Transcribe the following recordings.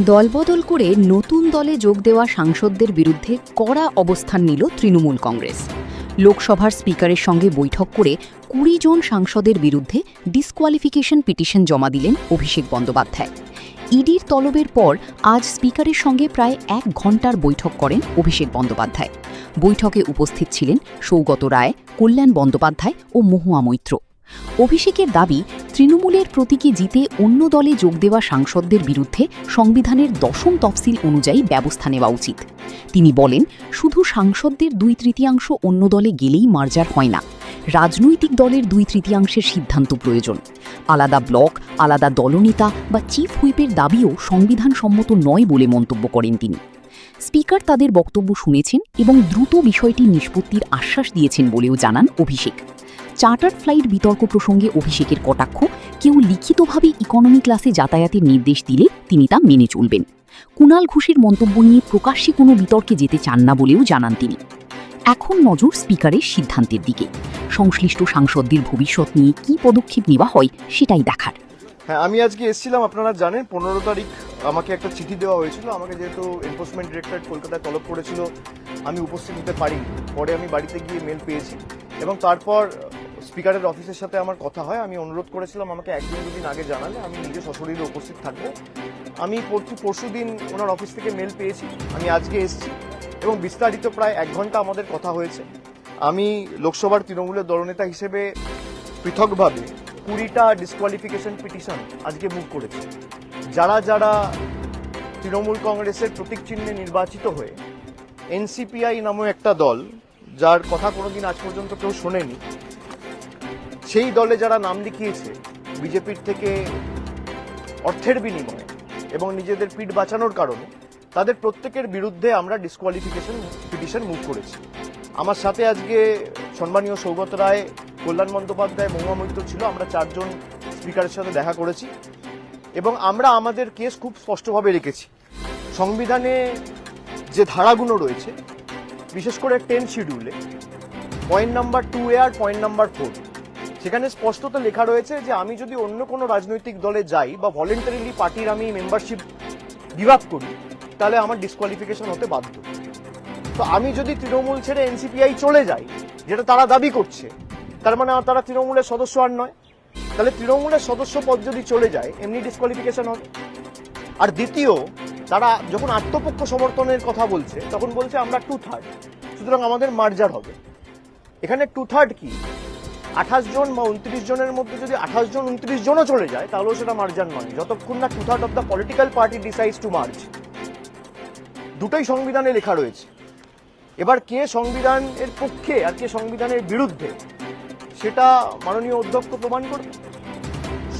দলবদল করে নতুন দলে যোগ দেওয়া সাংসদদের বিরুদ্ধে কড়া অবস্থান নিল তৃণমূল কংগ্রেস। লোকসভার স্পিকারের সঙ্গে বৈঠক করে ২০ জন সাংসদের বিরুদ্ধে ডিসকোয়ালিফিকেশন পিটিশন জমা দিলেন অভিষেক বন্দ্যোপাধ্যায়। ইডির তলবের পর আজ স্পিকারের সঙ্গে প্রায় ১ ঘণ্টার বৈঠক করেন অভিষেক বন্দ্যোপাধ্যায়। বৈঠকে উপস্থিত ছিলেন সৌগত রায়, কল্যাণ বন্দ্যোপাধ্যায় ও মহুয়া মৈত্র। অভিষেকের দাবি, তৃণমূলের প্রতীকে জিতে অন্য দলে যোগ দেওয়া সাংসদদের বিরুদ্ধে সংবিধানের ১০ম তফসিল অনুযায়ী ব্যবস্থা নেওয়া উচিত। তিনি বলেন, শুধু সাংসদদের ২/৩ অন্য দলে গেলেই মার্জার হয় না, রাজনৈতিক দলের ২/৩ সিদ্ধান্ত প্রয়োজন। আলাদা ব্লক, আলাদা দলনেতা বা চিফ হুইপের দাবিও সংবিধানসম্মত নয় বলে মন্তব্য করেন তিনি। স্পিকার তাদের বক্তব্য শুনেছেন এবং দ্রুত বিষয়টি নিষ্পত্তির আশ্বাস দিয়েছেন বলেও জানান অভিষেক। চার্টার্ড ফ্লাইট বিতর্ক প্রসঙ্গে অভিষেকের কটাক্ষ, কেউ লিখিতভাবে ইকোনমি ক্লাসে যাতায়াতের নির্দেশ দিলে তিনি তা মেনে চলবেন। কুণাল ঘোষের মন্তব্য নিয়ে প্রকাশ্যে কোনো বিতর্কে যেতে চান না বলেও জানান তিনি। এখন নজর স্পিকারের সিদ্ধান্তের দিকে। সংশ্লিষ্ট সাংসদদের ভবিষ্যৎ নিয়ে কী পদক্ষেপ নেওয়া হয় সেটাই দেখার। হ্যাঁ, আমি আজকে এসেছিলাম, আপনারা জানেন ১৫ তারিখ আমাকে একটা চিঠি দেওয়া হয়েছিল। আমাকে যেহেতু এনফোর্সমেন্ট ডিরেক্টরেট কলকাতায় তলব করেছিল, আমি উপস্থিত হতে পারিনি। পরে আমি বাড়িতে গিয়ে মেল পেয়েছি এবং তারপর স্পিকারের অফিসের সাথে আমার কথা হয়। আমি অনুরোধ করেছিলাম আমাকে ১-২ দিন আগে জানালে আমি নিজে সশরীরে উপস্থিত থাকবো। আমি পরশু দিন ওনার অফিস থেকে মেল পেয়েছি, আমি আজকে এসেছি এবং বিস্তারিত প্রায় ১ ঘন্টা আমাদের কথা হয়েছে। আমি লোকসভার তৃণমূলের দলনেতা হিসেবে পৃথকভাবে ২০টা ডিসকোয়ালিফিকেশন পিটিশন আজকে মুভ করেছি। যারা যারা তৃণমূল কংগ্রেসের প্রতীক চিহ্নে নির্বাচিত হয়ে এনসিপিআই নামক একটা দল, যার কথা কোনোদিন আজ পর্যন্ত কেউ শোনেনি, সেই দলে যারা নাম লিখিয়েছে বিজেপির থেকে অর্থের বিনিময়ে এবং নিজেদের পিঠ বাঁচানোর কারণে, তাদের প্রত্যেকের বিরুদ্ধে আমরা ডিসকোয়ালিফিকেশন পিটিশন মুভ করেছি। আমার সাথে আজকে সম্মানীয় সৌগত রায়, কল্যাণ বন্দ্যোপাধ্যায়, মহুয়া মৈত্র ছিল। আমরা ৪ জন স্পিকারের সাথে দেখা করেছি এবং আমরা আমাদের কেস খুব স্পষ্টভাবে রেখেছি। সংবিধানে যে ধারাগুলো রয়েছে, বিশেষ করে 10 শিডিউলে পয়েন্ট নাম্বার 2A আর পয়েন্ট নাম্বার 4, সেখানে স্পষ্টত লেখা রয়েছে যে আমি যদি অন্য কোনো রাজনৈতিক দলে যাই বা ভলেন্টারিলি পার্টির আমি মেম্বারশিপ গিভ করি, তাহলে আমার ডিসকোয়ালিফিকেশন হতে বাধ্য। তো আমি যদি তৃণমূল ছেড়ে এনসিপিআই চলে যাই, যেটা তারা দাবি করছে, তার মানে তারা তৃণমূলের সদস্য আর নয়। তাহলে তৃণমূলের সদস্য পদ যদি চলে যায়, এমনি ডিসকোয়ালিফিকেশন হবে। আর দ্বিতীয়, তারা যখন আত্মপক্ষ সমর্থনের কথা বলছে, তখন বলছে আমরা 2/3, সুতরাং আমাদের মার্জার হবে। এখানে 2/3 কি? 28 জন বা 29 জনের মধ্যে যদি 28 জন 29 জনও চলে যায়, তাহলেও সেটা মার্জার নয়, যতক্ষণ না 2/3 of the political party decides two merge. দুটোই সংবিধানে লেখা রয়েছে। এবার কে সংবিধানের পক্ষে আর কে সংবিধানের বিরুদ্ধে, সেটা মাননীয় অধ্যক্ষ প্রমাণ করবে।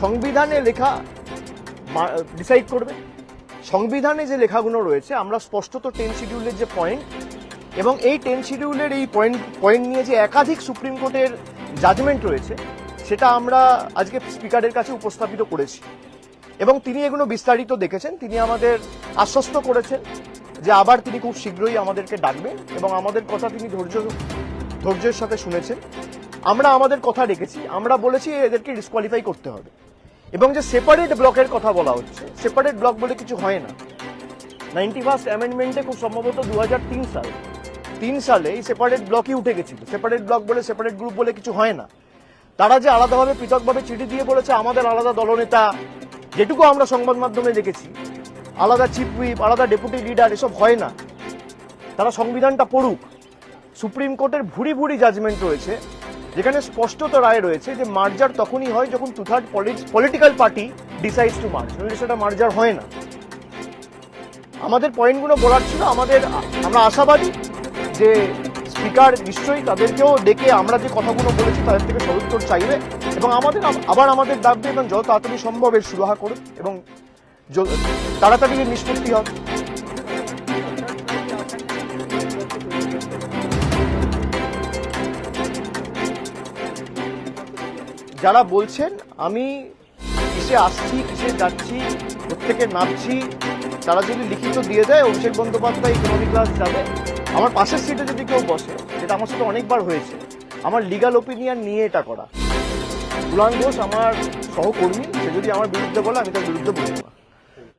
সংবিধানে লেখা ডিসাইড করবে। সংবিধানে যে লেখাগুলো রয়েছে, আমরা স্পষ্টত 10 শিডিউলের যে পয়েন্ট এবং এই 10 শিডিউলের এই পয়েন্ট নিয়ে যে একাধিক সুপ্রিম কোর্টের জাজমেন্ট রয়েছে, সেটা আমরা আজকে স্পিকারের কাছে উপস্থাপিত করেছি এবং তিনি এগুলো বিস্তারিত দেখেছেন। তিনি আমাদের আশ্বস্ত করেছেন যে আবার তিনি খুব শীঘ্রই আমাদেরকে ডাকবেন এবং আমাদের কথা তিনি ধৈর্যের সাথে শুনেছেন। আমরা আমাদের কথা রেখেছি। আমরা বলেছি এদেরকে ডিসকোয়ালিফাই করতে হবে এবং যে সেপারেট ব্লকের কথা বলা হচ্ছে, সেপারেট ব্লক বলে কিছু হয় না। 91st অ্যামেন্ডমেন্টে খুব সম্ভবত 2003 সালে এই সেপারেট ব্লকই উঠে গেছিল। সেপারেট ব্লক বলে, সেপারেট গ্রুপ বলে কিছু হয় না। তারা যে আলাদাভাবে পৃথকভাবে চিঠি দিয়ে বলেছে আমাদের আলাদা দলনেতা, যেটুকু আমরা সংবাদ মাধ্যমে দেখেছি, আলাদা চিফ হুইপ, আলাদা ডেপুটি লিডার, এসব হয় না। তারা সংবিধানটা পড়ুক। সুপ্রিম কোর্টের ভুরি ভুরি জাজমেন্ট রয়েছে, যেখানে স্পষ্টত রায় রয়েছে যে মার্জার তখনই হয় যখন 2/3 political party decides two merge, নইলে সেটা মার্জার হয় না। আমাদের পয়েন্টগুলো বলার ছিল। আমরা আশাবাদী যে স্পিকার নিশ্চয়ই তাদেরকেও ডেকে আমরা যে কথাগুলো বলেছি তাদের থেকে সদুত্তর চাইবে এবং আমাদের ডাকবে এবং যত তাড়াতাড়ি সম্ভব এর সুরাহা করুক এবং তাড়াতাড়ি নিষ্পত্তি হবে। যারা বলছেন আমি কিসে আসছি, কিসে যাচ্ছি, প্রত্যেকে নামছি, তারা যদি লিখিত দিয়ে দেয় অভিষেক বন্দ্যোপাধ্যায় ইকোনমি ক্লাস যাবে। আমার পাশের সিটে যদি কেউ বসে, যেটা আমার সাথে অনেকবার হয়েছে, আমার লিগাল ওপিনিয়ন নিয়ে এটা করা। কল্যাণ ঘোষ আমার সহকর্মী, সে যদি আমার বিরুদ্ধে বলে আমি তার বিরুদ্ধে বলবো না।